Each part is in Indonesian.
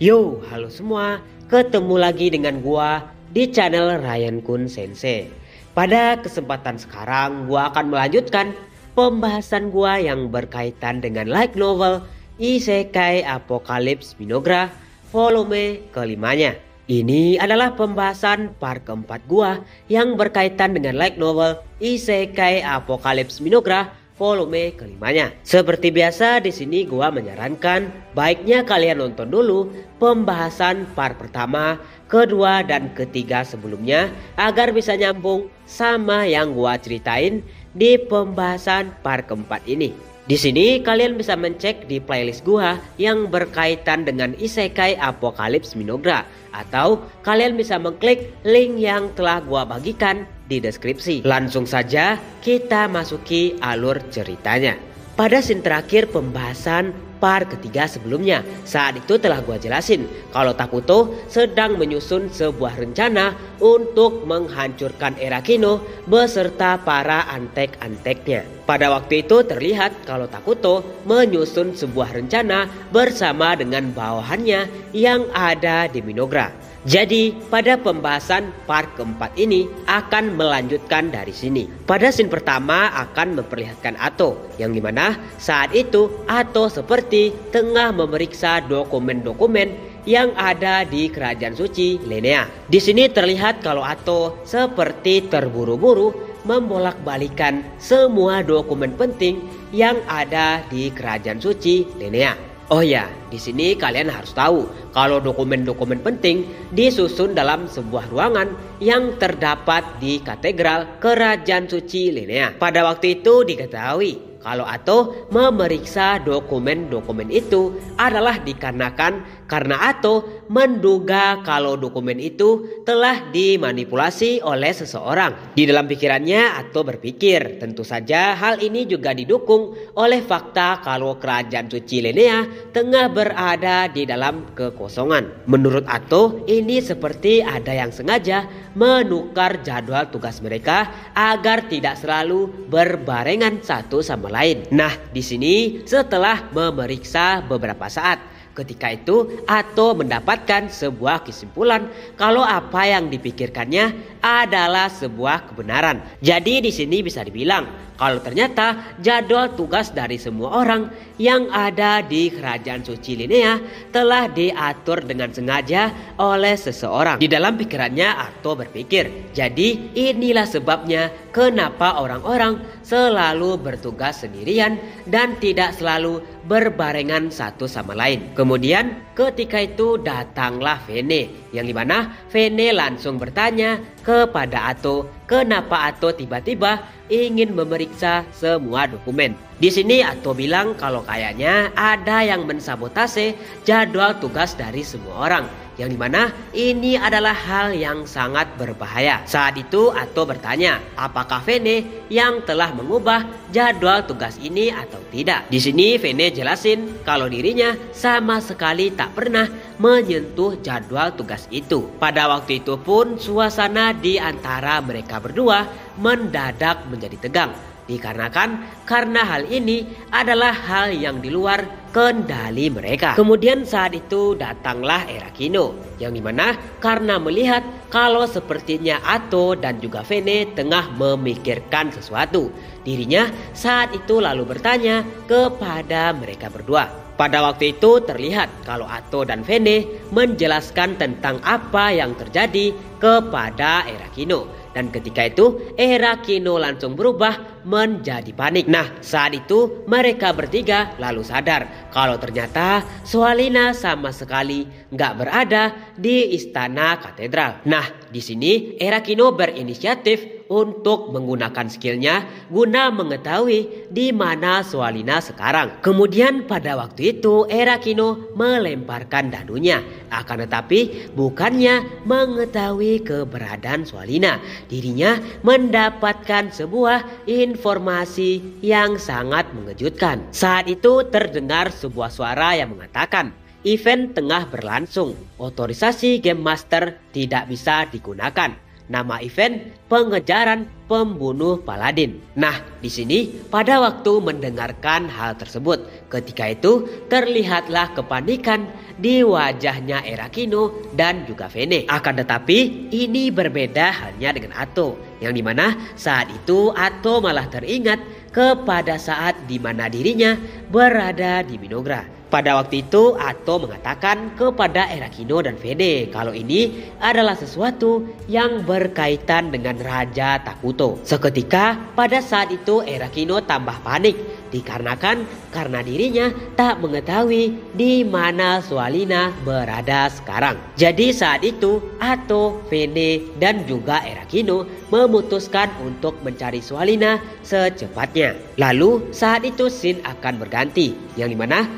Yo, halo semua. Ketemu lagi dengan gua di channel Ryan Kun Sensei. Pada kesempatan sekarang gua akan melanjutkan pembahasan gua yang berkaitan dengan light novel Isekai Apocalypse Minogra volume kelimanya. Ini adalah pembahasan part keempat gua yang berkaitan dengan light novel Isekai Apocalypse Minogra volume kelimanya. Seperti biasa di sini gua menyarankan baiknya kalian nonton dulu pembahasan part pertama, kedua dan ketiga sebelumnya agar bisa nyambung sama yang gua ceritain di pembahasan part keempat ini. Di sini kalian bisa mencek di playlist gua yang berkaitan dengan Isekai Apocalypse Minogra, atau kalian bisa mengklik link yang telah gua bagikan di deskripsi. Langsung saja kita masuki alur ceritanya. Pada scene terakhir pembahasan part ketiga sebelumnya, saat itu telah gua jelasin kalau Takuto sedang menyusun sebuah rencana untuk menghancurkan era Kino beserta para antek-anteknya. Pada waktu itu terlihat kalau Takuto menyusun sebuah rencana bersama dengan bawahannya yang ada di Minogra. Jadi pada pembahasan part keempat ini akan melanjutkan dari sini. Pada scene pertama akan memperlihatkan Ato, yang dimana saat itu Ato seperti tengah memeriksa dokumen-dokumen yang ada di kerajaan suci Lenea. Di sini terlihat kalau Ato seperti terburu-buru membolak-balikan semua dokumen penting yang ada di kerajaan suci Lenea. Oh ya, di sini kalian harus tahu kalau dokumen-dokumen penting disusun dalam sebuah ruangan yang terdapat di katedral kerajaan suci Lenea. Pada waktu itu diketahui kalau Ato memeriksa dokumen-dokumen itu adalah dikarenakan karena Ato menduga kalau dokumen itu telah dimanipulasi oleh seseorang. Di dalam pikirannya Ato berpikir tentu saja hal ini juga didukung oleh fakta kalau kerajaan suci Lenea tengah berada di dalam kekosongan. Menurut Ato ini seperti ada yang sengaja menukar jadwal tugas mereka agar tidak selalu berbarengan satu sama lain. Nah, di sini setelah memeriksa beberapa saat, ketika itu Ato mendapatkan sebuah kesimpulan kalau apa yang dipikirkannya adalah sebuah kebenaran. Jadi di sini bisa dibilang kalau ternyata jadwal tugas dari semua orang yang ada di kerajaan suci Lenea telah diatur dengan sengaja oleh seseorang. Di dalam pikirannya Ato berpikir, jadi inilah sebabnya kenapa orang-orang selalu bertugas sendirian dan tidak selalu berbarengan satu sama lain. Kemudian ketika itu datanglah Vene, yang dimana Vene langsung bertanya kepada Ato kenapa Ato tiba-tiba ingin memeriksa semua dokumen. Di sini Ato bilang kalau kayaknya ada yang mensabotase jadwal tugas dari semua orang, yang dimana ini adalah hal yang sangat berbahaya. Saat itu Ato bertanya apakah Vene yang telah mengubah jadwal tugas ini atau tidak. Di sini Vene jelasin kalau dirinya sama sekali tak pernah menyentuh jadwal tugas itu. Pada waktu itu pun suasana di antara mereka berdua mendadak menjadi tegang, dikarenakan karena hal ini adalah hal yang di luar kendali mereka. Kemudian saat itu datanglah era Kino, yang dimana karena melihat kalau sepertinya Ato dan juga Vene tengah memikirkan sesuatu, dirinya saat itu lalu bertanya kepada mereka berdua. Pada waktu itu terlihat kalau Ato dan Vene menjelaskan tentang apa yang terjadi kepada era Kino. Dan ketika itu era Kino langsung berubah menjadi panik. Nah, saat itu mereka bertiga lalu sadar kalau ternyata Soalina sama sekali nggak berada di istana katedral. Nah, di sini era Kino berinisiatif untuk menggunakan skillnya guna mengetahui di mana Soalina sekarang. Kemudian pada waktu itu era Kino melemparkan dadunya, akan tetapi bukannya mengetahui keberadaan Soalina, dirinya mendapatkan sebuah informasi yang sangat mengejutkan. Saat itu terdengar sebuah suara yang mengatakan event tengah berlangsung, otorisasi Game Master tidak bisa digunakan. Nama event pengejaran pembunuh paladin. Nah, di sini pada waktu mendengarkan hal tersebut, ketika itu terlihatlah kepanikan di wajahnya Erakino dan juga Vene. Akan tetapi ini berbeda halnya dengan Atto, yang dimana saat itu Atto malah teringat kepada saat dimana dirinya berada di Minogra. Pada waktu itu Atto mengatakan kepada Erakino dan Vene kalau ini adalah sesuatu yang berkaitan dengan Raja Takuto. Seketika pada saat itu Erakino tambah panik dikarenakan karena dirinya tak mengetahui di mana Swalina berada sekarang. Jadi saat itu Atto, Vene dan juga Erakino memutuskan untuk mencari Swalina secepatnya. Lalu saat itu scene akan berganti, yang dimana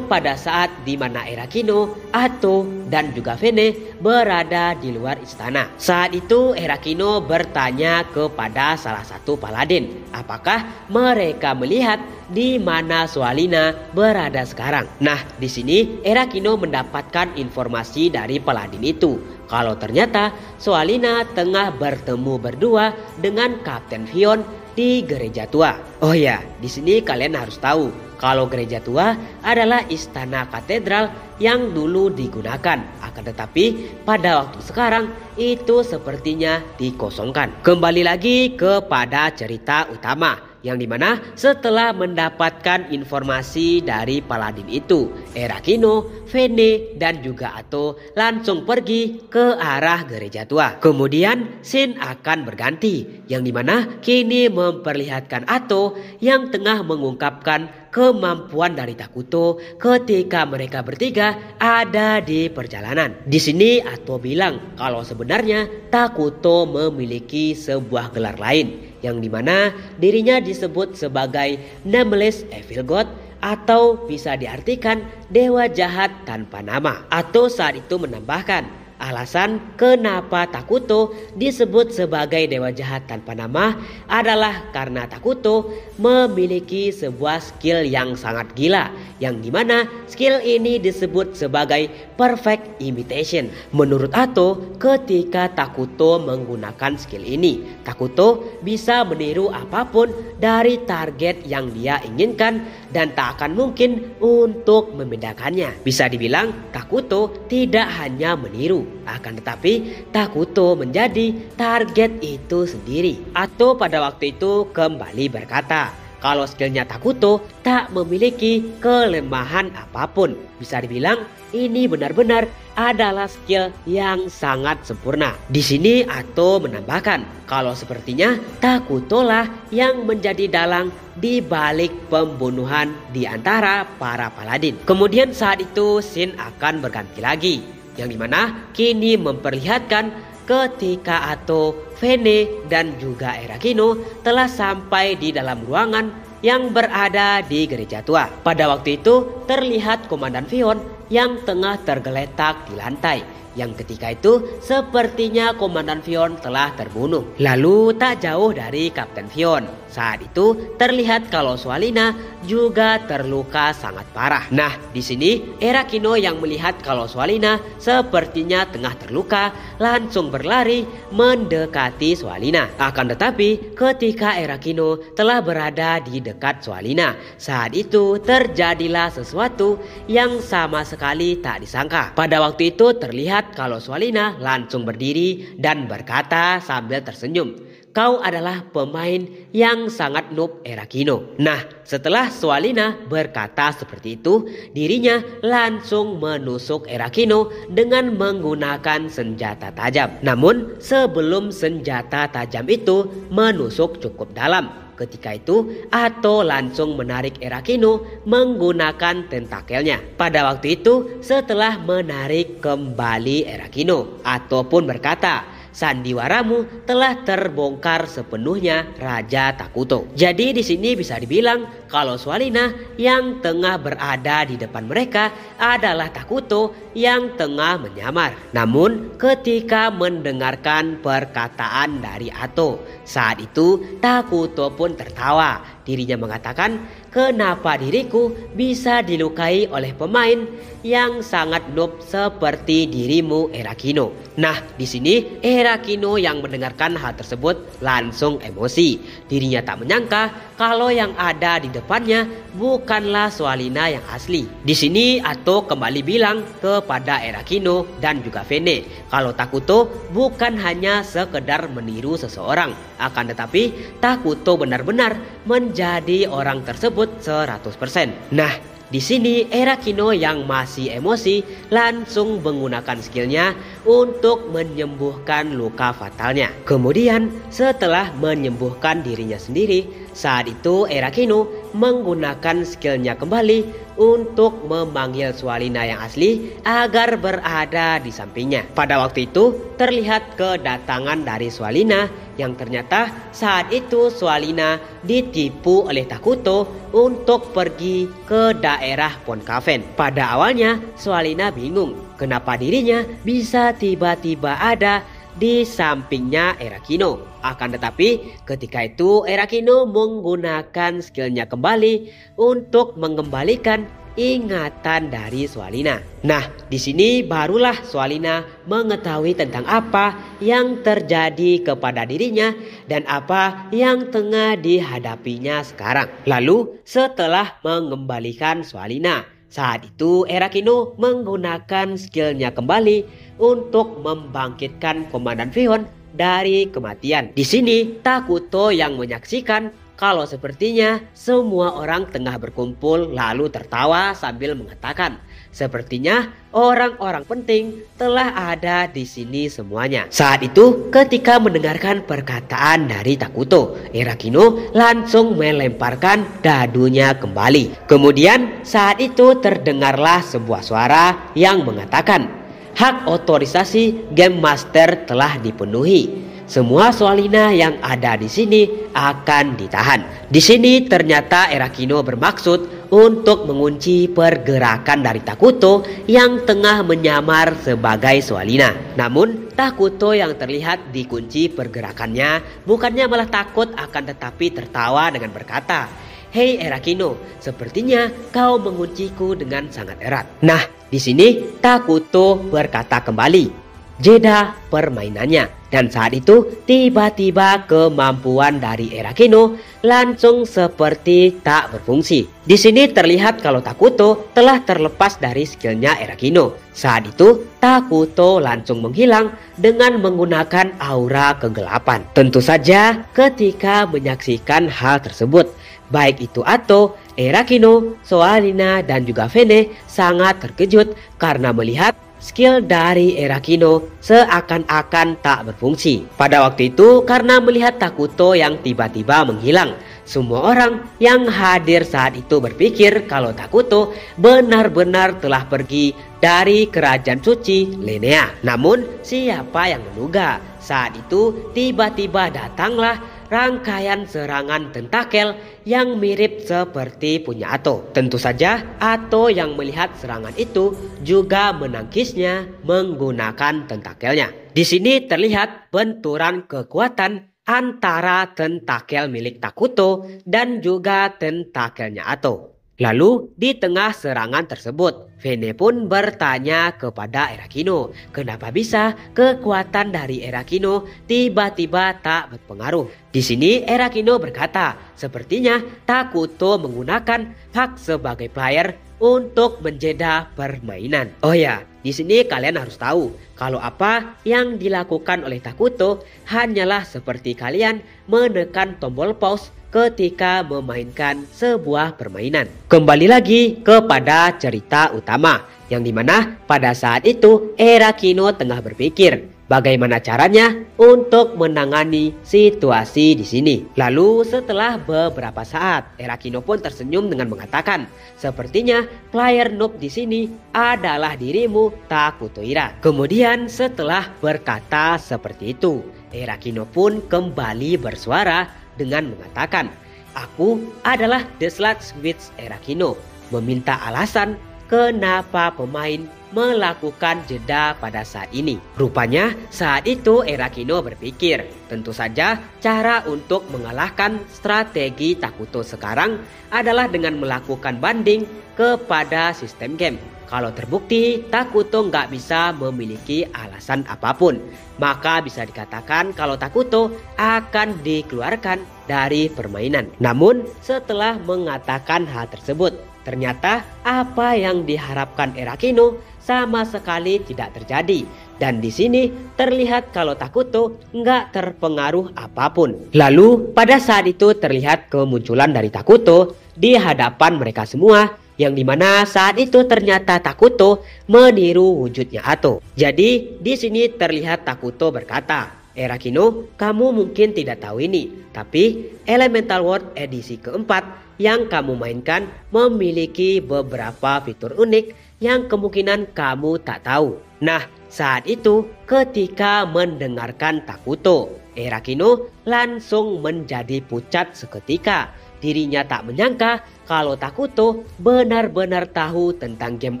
pada saat dimana Erakino, Atto dan juga Vene berada di luar istana. Saat itu Erakino bertanya kepada salah satu paladin, apakah mereka melihat di mana Swalina berada sekarang. Nah, di sini Erakino mendapatkan informasi dari paladin itu kalau ternyata Swalina tengah bertemu berdua dengan Kapten Vion di gereja tua. Oh ya, di sini kalian harus tahu kalau gereja tua adalah istana katedral yang dulu digunakan. Akan tetapi pada waktu sekarang itu sepertinya dikosongkan. Kembali lagi kepada cerita utama, yang dimana setelah mendapatkan informasi dari paladin itu, Erakino, Vene dan juga Atto langsung pergi ke arah gereja tua. Kemudian scene akan berganti, yang dimana kini memperlihatkan Atto yang tengah mengungkapkan kemampuan dari Takuto ketika mereka bertiga ada di perjalanan. Di sini Atto bilang kalau sebenarnya Takuto memiliki sebuah gelar lain, yang dimana dirinya disebut sebagai Nameless Evil God, atau bisa diartikan dewa jahat tanpa nama. Atto saat itu menambahkan alasan kenapa Takuto disebut sebagai dewa jahat tanpa nama adalah karena Takuto memiliki sebuah skill yang sangat gila, yang dimana skill ini disebut sebagai perfect imitation. Menurut Atto, ketika Takuto menggunakan skill ini, Takuto bisa meniru apapun dari target yang dia inginkan dan tak akan mungkin untuk membedakannya. Bisa dibilang Takuto tidak hanya meniru, akan tetapi Takuto menjadi target itu sendiri. Atto pada waktu itu kembali berkata kalau skillnya Takuto tak memiliki kelemahan apapun. Bisa dibilang ini benar-benar adalah skill yang sangat sempurna. Di sini Atto menambahkan kalau sepertinya Takuto lah yang menjadi dalang di balik pembunuhan di antara para paladin. Kemudian saat itu scene akan berganti lagi, yang dimana kini memperlihatkan ketika Atto, Vene dan juga Erakino telah sampai di dalam ruangan yang berada di gereja tua. Pada waktu itu terlihat Komandan Vion yang tengah tergeletak di lantai, yang ketika itu sepertinya Komandan Vion telah terbunuh. Lalu tak jauh dari Kapten Vion, saat itu terlihat kalau Swalina juga terluka sangat parah. Nah, di sini Erakino yang melihat kalau Swalina sepertinya tengah terluka langsung berlari mendekati Swalina. Akan tetapi ketika Erakino telah berada di dekat Swalina, saat itu terjadilah sesuatu yang sama sekali tak disangka. Pada waktu itu terlihat kalau Swalina langsung berdiri dan berkata sambil tersenyum, "Kau adalah pemain yang sangat noob, Erakino." Nah, setelah Swalina berkata seperti itu, dirinya langsung menusuk Erakino dengan menggunakan senjata tajam. Namun sebelum senjata tajam itu menusuk cukup dalam, ketika itu Atto langsung menarik Erakino menggunakan tentakelnya. Pada waktu itu setelah menarik kembali Erakino, Atto pun berkata, "Sandiwaramu telah terbongkar sepenuhnya, Raja Takuto." Jadi di sini bisa dibilang kalau Swalina yang tengah berada di depan mereka adalah Takuto yang tengah menyamar. Namun ketika mendengarkan perkataan dari Atto, saat itu Takuto pun tertawa Dirinya mengatakan, kenapa diriku bisa dilukai oleh pemain yang sangat noob seperti dirimu, Erakino. Nah, di sini Erakino yang mendengarkan hal tersebut langsung emosi. Dirinya tak menyangka kalau yang ada di depannya bukanlah Swalina yang asli. Di sini Ato kembali bilang kepada Erakino dan juga Vene kalau Takuto bukan hanya sekedar meniru seseorang, akan tetapi Takuto benar-benar menjadi orang tersebut 100%. Nah, di sini Erakino yang masih emosi langsung menggunakan skillnya untuk menyembuhkan luka fatalnya. Kemudian setelah menyembuhkan dirinya sendiri, saat itu Erakino menggunakan skillnya kembali untuk memanggil Swalina yang asli agar berada di sampingnya. Pada waktu itu terlihat kedatangan dari Swalina yang ternyata saat itu Swalina ditipu oleh Takuto untuk pergi ke daerah Ponkaven. Pada awalnya Swalina bingung kenapa dirinya bisa tiba-tiba ada di sampingnya Erakino. Akan tetapi ketika itu Erakino menggunakan skillnya kembali untuk mengembalikan ingatan dari Swalina. Nah, di sini barulah Swalina mengetahui tentang apa yang terjadi kepada dirinya dan apa yang tengah dihadapinya sekarang. Lalu setelah mengembalikan Swalina, saat itu Erakino menggunakan skillnya kembali untuk membangkitkan Komandan Vihon dari kematian. Di sini Takuto yang menyaksikan kalau sepertinya semua orang tengah berkumpul lalu tertawa sambil mengatakan, sepertinya orang-orang penting telah ada di sini semuanya. Saat itu ketika mendengarkan perkataan dari Takuto, Erakino langsung melemparkan dadunya kembali. Kemudian saat itu terdengarlah sebuah suara yang mengatakan, hak otorisasi Game Master telah dipenuhi. Semua Swalina yang ada di sini akan ditahan. Di sini ternyata Erakino bermaksud untuk mengunci pergerakan dari Takuto yang tengah menyamar sebagai Swalina. Namun Takuto yang terlihat dikunci pergerakannya bukannya malah takut, akan tetapi tertawa dengan berkata, "Hei Erakino, sepertinya kau mengunciku dengan sangat erat." Nah, di sini Takuto berkata kembali, jeda permainannya. Dan saat itu tiba-tiba kemampuan dari Erakino langsung seperti tak berfungsi. Di sini terlihat kalau Takuto telah terlepas dari skillnya Erakino. Saat itu Takuto langsung menghilang dengan menggunakan aura kegelapan. Tentu saja ketika menyaksikan hal tersebut, baik itu Ato, Erakino, Swalina dan juga Vene sangat terkejut karena melihat skill dari Erakino seakan-akan tak berfungsi. Pada waktu itu karena melihat Takuto yang tiba-tiba menghilang, semua orang yang hadir saat itu berpikir kalau Takuto benar-benar telah pergi dari kerajaan suci Lenea. Namun siapa yang menduga saat itu tiba-tiba datanglah rangkaian serangan tentakel yang mirip seperti punya Ato. Tentu saja Ato yang melihat serangan itu juga menangkisnya menggunakan tentakelnya. Di sini terlihat benturan kekuatan antara tentakel milik Takuto dan juga tentakelnya Ato. Lalu di tengah serangan tersebut, Vene pun bertanya kepada Erakino, kenapa bisa kekuatan dari Erakino tiba-tiba tak berpengaruh. Di sini Erakino berkata, sepertinya Takuto menggunakan hak sebagai player untuk menjeda permainan. Oh ya, di sini kalian harus tahu kalau apa yang dilakukan oleh Takuto hanyalah seperti kalian menekan tombol pause ketika memainkan sebuah permainan. Kembali lagi kepada cerita utama, yang dimana pada saat itu Erakino tengah berpikir bagaimana caranya untuk menangani situasi di sini. Lalu setelah beberapa saat, Erakino pun tersenyum dengan mengatakan, sepertinya player noob di sini adalah dirimu, Takutoira. Kemudian setelah berkata seperti itu, Erakino pun kembali bersuara dengan mengatakan, aku adalah The Sludge Witch Erakino, meminta alasan kenapa pemain melakukan jeda pada saat ini. Rupanya saat itu Erakino berpikir, tentu saja cara untuk mengalahkan strategi Takuto sekarang adalah dengan melakukan banding kepada sistem game. Kalau terbukti Takuto nggak bisa memiliki alasan apapun, maka bisa dikatakan kalau Takuto akan dikeluarkan dari permainan. Namun setelah mengatakan hal tersebut, ternyata apa yang diharapkan Erakino sama sekali tidak terjadi. Dan di sini terlihat kalau Takuto nggak terpengaruh apapun. Lalu pada saat itu terlihat kemunculan dari Takuto di hadapan mereka semua, yang dimana saat itu ternyata Takuto meniru wujudnya Ato. Jadi di sini terlihat Takuto berkata, Erakino, kamu mungkin tidak tahu ini, tapi Elemental World edisi keempat yang kamu mainkan memiliki beberapa fitur unik yang kemungkinan kamu tak tahu. Nah, saat itu ketika mendengarkan Takuto, Erakino langsung menjadi pucat seketika. Dirinya tak menyangka kalau Takuto benar-benar tahu tentang game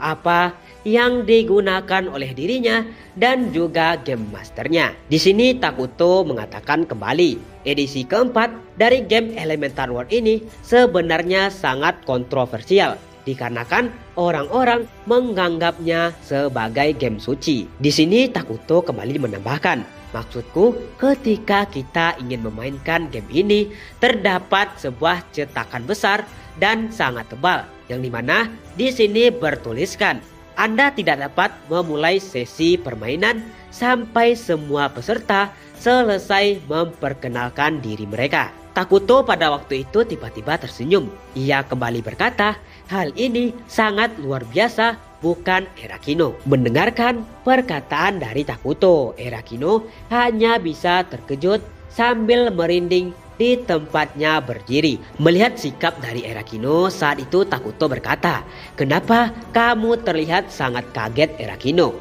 apa yang digunakan oleh dirinya dan juga game masternya. Di sini Takuto mengatakan kembali, edisi keempat dari game Elemental World ini sebenarnya sangat kontroversial dikarenakan orang-orang menganggapnya sebagai game suci. Di sini Takuto kembali menambahkan, maksudku ketika kita ingin memainkan game ini terdapat sebuah cetakan besar dan sangat tebal yang dimana di sini bertuliskan Anda tidak dapat memulai sesi permainan sampai semua peserta selesai memperkenalkan diri mereka. Takuto pada waktu itu tiba-tiba tersenyum. Ia kembali berkata, hal ini sangat luar biasa, bukan Erakino. Mendengarkan perkataan dari Takuto, Erakino hanya bisa terkejut sambil merinding di tempatnya berdiri. Melihat sikap dari Erakino saat itu, Takuto berkata, kenapa kamu terlihat sangat kaget, Erakino?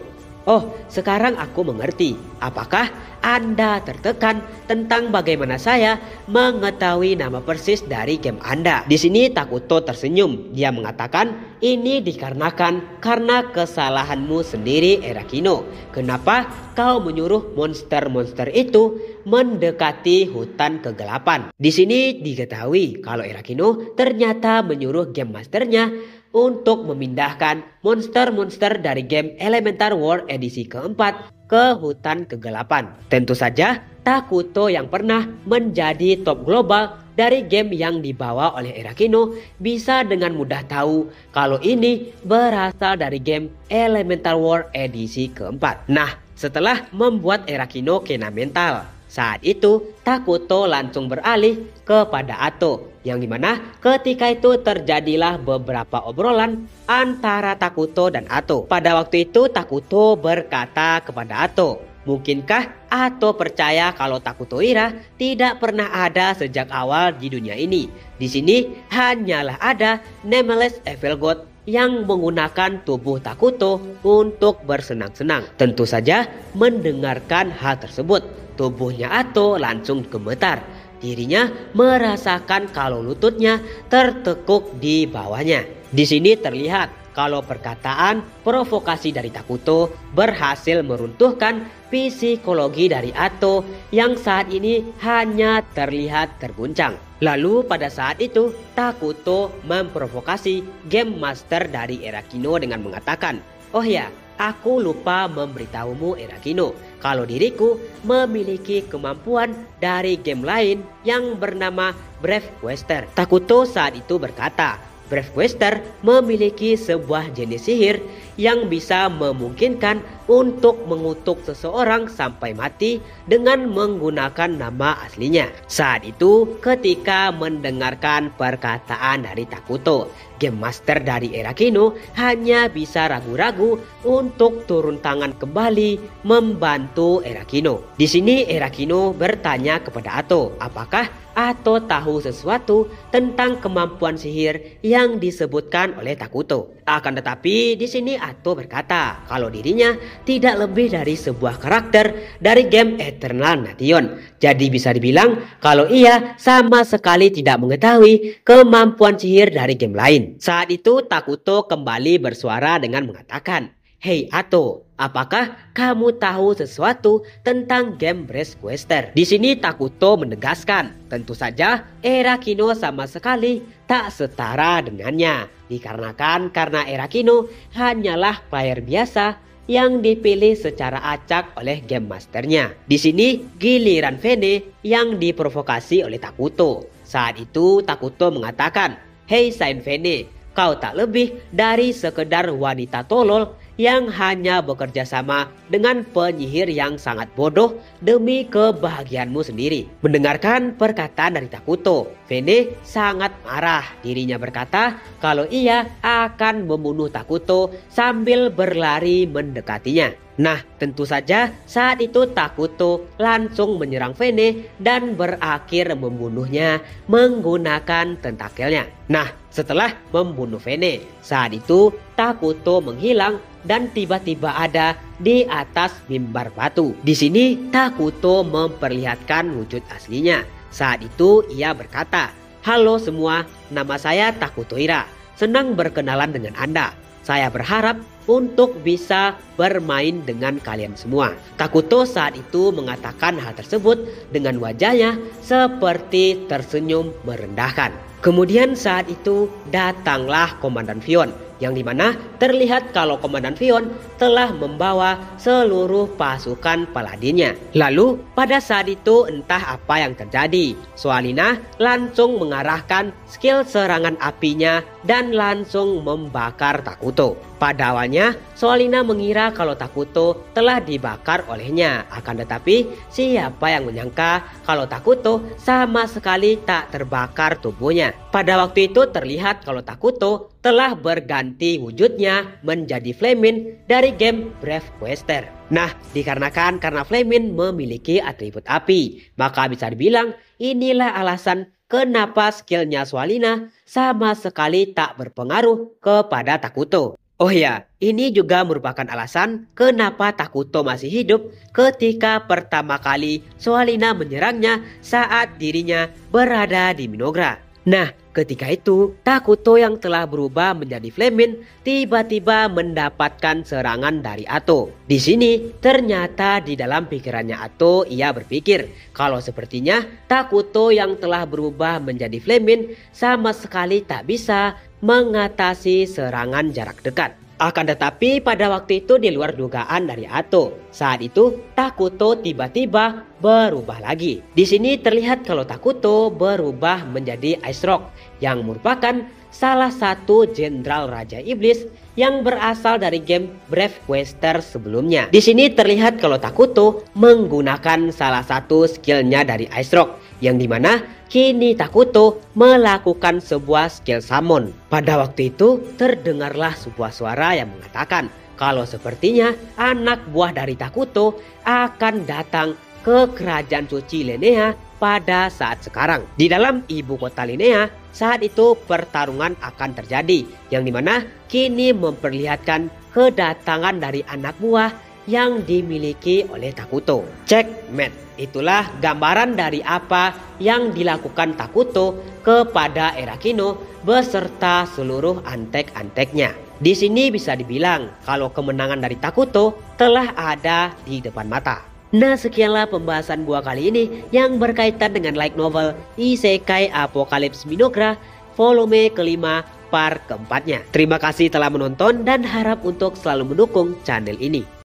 Oh, sekarang aku mengerti. Apakah Anda tertekan tentang bagaimana saya mengetahui nama persis dari game Anda? Di sini Takuto tersenyum. Dia mengatakan, ini dikarenakan karena kesalahanmu sendiri, Erakino. Kenapa kau menyuruh monster-monster itu mendekati hutan kegelapan? Di sini diketahui kalau Erakino ternyata menyuruh game masternya untuk memindahkan monster-monster dari game Elemental World edisi keempat ke hutan kegelapan. Tentu saja Takuto yang pernah menjadi top global dari game yang dibawa oleh Erakino bisa dengan mudah tahu kalau ini berasal dari game Elemental World edisi keempat. Nah, setelah membuat Erakino kena mental, saat itu Takuto langsung beralih kepada Ato, yang dimana ketika itu terjadilah beberapa obrolan antara Takuto dan Ato. Pada waktu itu Takuto berkata kepada Ato, mungkinkah Ato percaya kalau Takuto Ira tidak pernah ada sejak awal di dunia ini? Di sini hanyalah ada Nameless Evil God yang menggunakan tubuh Takuto untuk bersenang-senang. Tentu saja mendengarkan hal tersebut, tubuhnya Ato langsung gemetar. Dirinya merasakan kalau lututnya tertekuk di bawahnya. Di sini terlihat kalau perkataan provokasi dari Takuto berhasil meruntuhkan psikologi dari Ato yang saat ini hanya terlihat terguncang. Lalu pada saat itu Takuto memprovokasi game master dari Erakino dengan mengatakan, oh ya, aku lupa memberitahumu Erakino kalau diriku memiliki kemampuan dari game lain yang bernama Brave Quester. Takuto saat itu berkata, Brave Quester memiliki sebuah jenis sihir yang bisa memungkinkan untuk mengutuk seseorang sampai mati dengan menggunakan nama aslinya. Saat itu ketika mendengarkan perkataan dari Takuto, game master dari Erakino hanya bisa ragu-ragu untuk turun tangan kembali membantu Erakino. Di sini Erakino bertanya kepada Ato, apakah Ato tahu sesuatu tentang kemampuan sihir yang disebutkan oleh Takuto. Akan tetapi di sini Ato berkata kalau dirinya tidak lebih dari sebuah karakter dari game Eternal Nation. Jadi bisa dibilang kalau ia sama sekali tidak mengetahui kemampuan sihir dari game lain. Saat itu Takuto kembali bersuara dengan mengatakan, Hei Ato, apakah kamu tahu sesuatu tentang game Breast Quester? Di sini Takuto menegaskan, tentu saja Erakino sama sekali tak setara dengannya. Dikarenakan karena Erakino hanyalah player biasa yang dipilih secara acak oleh game masternya. Di sini giliran Vene yang diprovokasi oleh Takuto. Saat itu Takuto mengatakan, "Hei Saint Vene, kau tak lebih dari sekedar wanita tolol yang hanya bekerja sama dengan penyihir yang sangat bodoh demi kebahagiaanmu sendiri." Mendengarkan perkataan dari Takuto, Vene sangat marah. Dirinya berkata kalau ia akan membunuh Takuto sambil berlari mendekatinya. Nah, tentu saja saat itu Takuto langsung menyerang Vene dan berakhir membunuhnya menggunakan tentakelnya. Nah, setelah membunuh Vene, saat itu Takuto menghilang dan tiba-tiba ada di atas mimbar batu. Di sini Takuto memperlihatkan wujud aslinya. Saat itu ia berkata, "Halo semua, nama saya Takuto Ira. Senang berkenalan dengan Anda. Saya berharap untuk bisa bermain dengan kalian semua." Takuto saat itu mengatakan hal tersebut dengan wajahnya seperti tersenyum merendahkan. Kemudian saat itu datanglah Komandan Vion, yang dimana terlihat kalau Komandan Vion telah membawa seluruh pasukan paladinnya. Lalu pada saat itu entah apa yang terjadi, Soalina langsung mengarahkan skill serangan apinya dan langsung membakar Takuto. Pada awalnya Soalina mengira kalau Takuto telah dibakar olehnya, akan tetapi siapa yang menyangka kalau Takuto sama sekali tak terbakar tubuhnya. Pada waktu itu terlihat kalau Takuto telah berganti wujudnya menjadi Flamin dari game Breath Quester. Nah, dikarenakan karena Flamin memiliki atribut api, maka bisa dibilang inilah alasan kenapa skillnya Soalina sama sekali tak berpengaruh kepada Takuto. Oh ya, ini juga merupakan alasan kenapa Takuto masih hidup ketika pertama kali Soalina menyerangnya saat dirinya berada di Minogra. Nah, ketika itu Takuto yang telah berubah menjadi Flamin tiba-tiba mendapatkan serangan dari Ato. Di sini ternyata di dalam pikirannya Ato ia berpikir kalau sepertinya Takuto yang telah berubah menjadi Flamin sama sekali tak bisa mengatasi serangan jarak dekat. Akan tetapi pada waktu itu di luar dugaan dari Ato. Saat itu Takuto tiba-tiba berubah lagi. Di sini terlihat kalau Takuto berubah menjadi Ice Rock yang merupakan salah satu jenderal Raja Iblis yang berasal dari game Breath Quester sebelumnya. Di sini terlihat kalau Takuto menggunakan salah satu skillnya dari Ice Rock, yang dimana kini Takuto melakukan sebuah skill summon. Pada waktu itu terdengarlah sebuah suara yang mengatakan kalau sepertinya anak buah dari Takuto akan datang ke kerajaan suci Linnea pada saat sekarang. Di dalam ibu kota Linnea saat itu pertarungan akan terjadi, yang dimana kini memperlihatkan kedatangan dari anak buah yang dimiliki oleh Takuto. Checkmate. Itulah gambaran dari apa yang dilakukan Takuto kepada Erakino beserta seluruh antek-anteknya. Di sini bisa dibilang kalau kemenangan dari Takuto telah ada di depan mata. Nah, sekianlah pembahasan gua kali ini yang berkaitan dengan light novel Isekai Apocalypse Minogra volume kelima part keempatnya. Terima kasih telah menonton dan harap untuk selalu mendukung channel ini.